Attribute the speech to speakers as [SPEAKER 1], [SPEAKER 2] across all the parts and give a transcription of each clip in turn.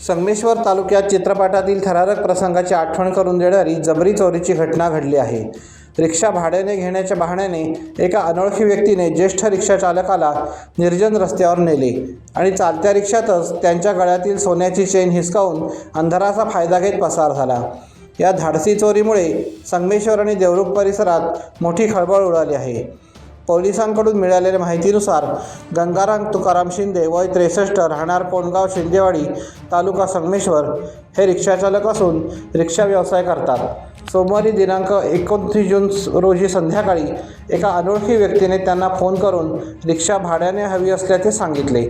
[SPEAKER 1] संगमेश्वर तालुक्यात चित्रपटातील थरारक प्रसंगाची आठवण करून देणारी जबरी चोरीची घटना घडली आहे। रिक्षा भाड्याने घेण्याच्या बहाण्याने एका अनोळखी व्यक्तीने ज्येष्ठ रिक्षा चालकाला निर्जन रस्त्यावर नेले आणि चालत्या रिक्षातच त्यांच्या गळ्यातील सोन्याची चेन हिसकावून अंधाराचा फायदा घेत पसार झाला। या धाडसी चोरीमुळे संगमेश्वर आणि देवरुख परिसरात मोठी खळबळ उडाली आहे। पोलिसांकडून मिळालेल्या माहितीनुसार गंगाराम तुकाराम शिंदे वय 63 राहणार कोंडगाव शिंदेवाडी तालुका संगमेश्वर हे रिक्षाचालक असून रिक्षा व्यवसाय करतात। सोमवारी दिनांक 29 जून रोजी संध्याकाळी एका अनोळखी व्यक्तीने त्यांना फोन करून रिक्षा भाड्याने हवी असल्याचे सांगितले।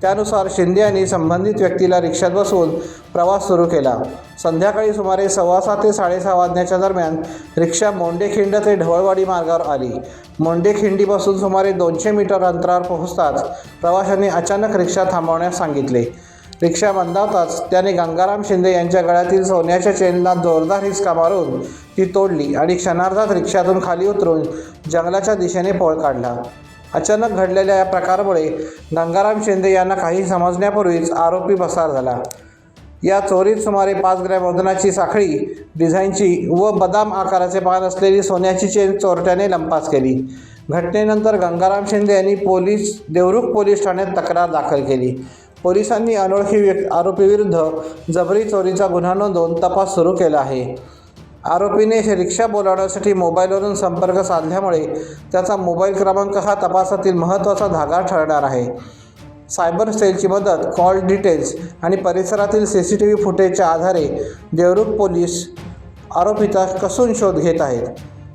[SPEAKER 1] त्यानुसार शिंदे यांनी संबंधित व्यक्तीला रिक्षात बसवून प्रवास सुरू केला। संध्याकाळी सुमारे 6:15 ते 6:30 वाजण्याच्या दरम्यान रिक्षा मोंडेखिंड ते ढवळवाडी मार्गावर आली। मोंडेखिंडीपासून सुमारे 200 मीटर अंतरावर पोहोचताच प्रवाशांनी अचानक रिक्षा थांबवण्यास सांगितले। रिक्षा मंदावताच त्याने गंगाराम शिंदे यांच्या गळ्यातील सोन्याच्या चेनला जोरदार हिसका मारून ती तोडली आणि क्षणार्धात रिक्षातून खाली उतरून जंगलाच्या दिशेने पळ काढला। अचानक घडलेल्या या प्रकारामुळे गंगाराम शिंदे यांना काही समजण्यापूर्वीच आरोपी पसार झाला। या चोरीत सुमारे 5 ग्रॅम वजनाची साखळी डिझाईनची व बदाम आकाराचे पान असलेली सोन्याची चेन चोरट्याने लंपास केली। घटनेनंतर गंगाराम शिंदे यांनी देवरुख पोलीस ठाण्यात तक्रार दाखल केली। पोलिसांनी अनोळखी आरोपीविरुद्ध जबरी चोरीचा गुन्हा नोंदवून तपास सुरू केला आहे। आरोपीने रिक्षा बोलावण्यासाठी मोबाईलवरून संपर्क साधल्यामुळे त्याचा मोबाईल क्रमांक हा तपासातील महत्त्वाचा धागा ठरणार आहे। सायबर सेलची मदत, कॉल डिटेल्स आणि परिसरातील CCTV फुटेजच्या आधारे देवरुख पोलीस आरोपीचा कसून शोध घेत आहेत।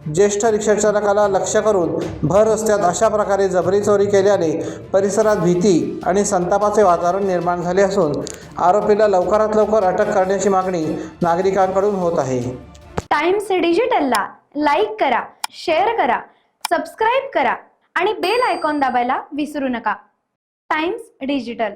[SPEAKER 1] ज्येष्ठ रिक्षाचालकाला लक्ष्य करून भर रस्त्यात अशा प्रकारे जबरी चोरी केल्याने परिसरात भीती आणि संतापाचे वातावरण निर्माण झाले असून आरोपीला लवकरात लवकर अटक करण्याची मागणी नागरिकांकडून होत आहे।
[SPEAKER 2] टाइम्स डिजिटलला लाईक करा, शेअर करा, सबस्क्राईब करा आणि बेल आयकॉन दाबायला विसरू नका। Times digital.